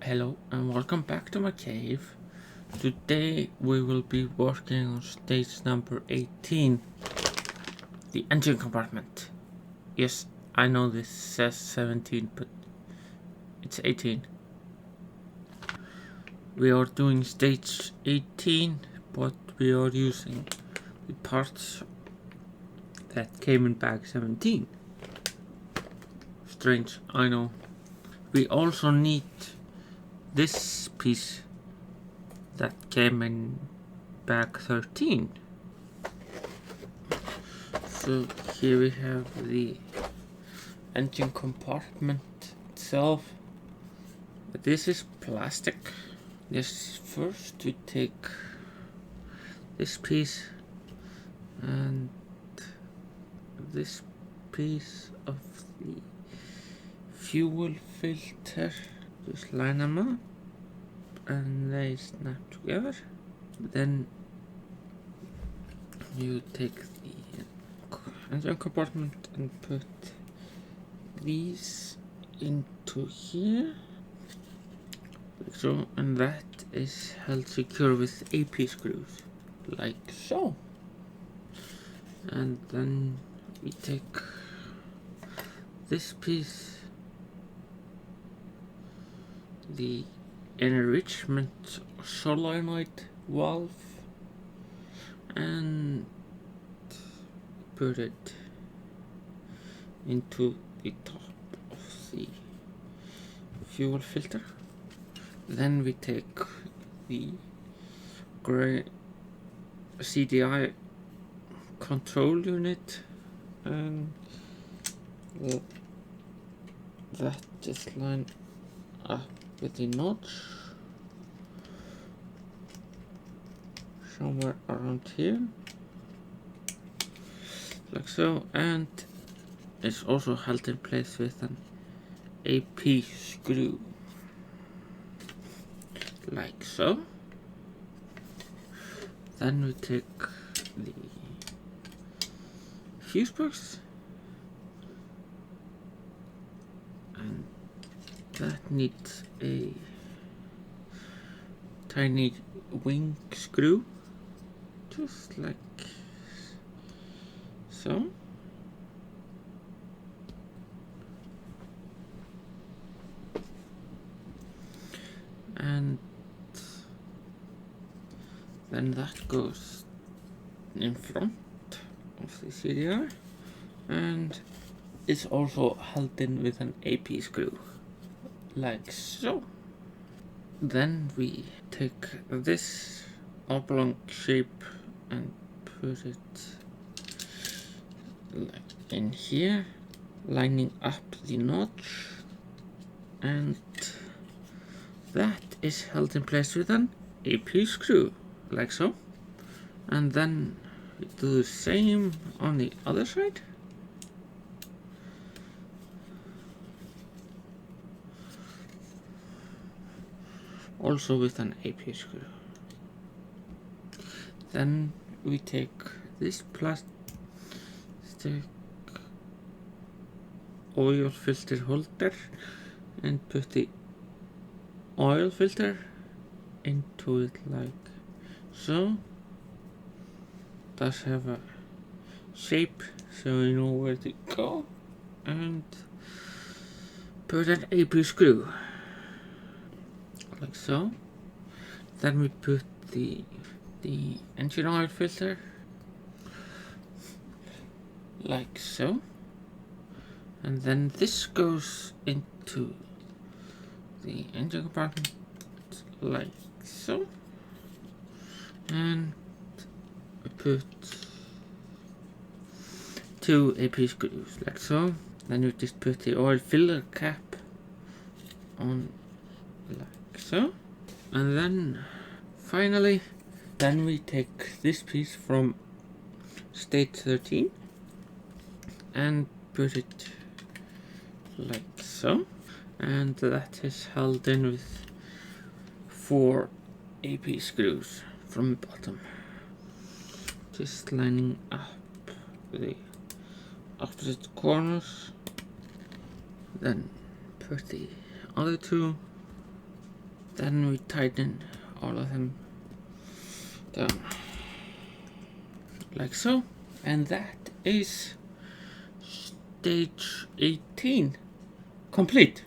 Hello and welcome back to my cave. Today we will be working on stage number 18, the engine compartment. Yes, I know this says 17, but it's 18. We are doing stage 18, but we are using the parts that came in bag 17. Strange, I know. We also need this piece that came in bag 13. So here we have the engine compartment itself. This is plastic. Yes, first we take this piece and this piece of the fuel filter. Just line them up and they snap together. Then you take the engine compartment and put these into here, like so, and that is held secure with AP screws, like so. And then we take this piece, the enrichment solenoid valve, and put it into the top of the fuel filter. Then we take the gray CDI control unit and that just line up with the notch somewhere around here, like so, and it's also held in place with an AP screw, like so. Then we take the fuse box and that needs a tiny wing screw, just like so. And then that goes in front of the CDR and is also held in with an AP screw, like so. Then we take this oblong shape and put it like in here, lining up the notch, and that is held in place with an AP screw, like so. And then we do the same on the other side. Also with an AP screw. Then we take this plastic oil filter holder and put the oil filter into it, like so. Does have a shape so you know where to go, and put an AP screw, like so. Then we put the engine oil filter, like so, and then this goes into the engine compartment, like so, and we put two AP screws, like so. Then you just put the oil filler cap on, like so. And then finally, then we take this piece from stage 13 and put it like so, and that is held in with 4 AP screws from the bottom, just lining up the opposite corners. Then put the other 2 Then we tighten all of them down like so, and that is stage 18 complete.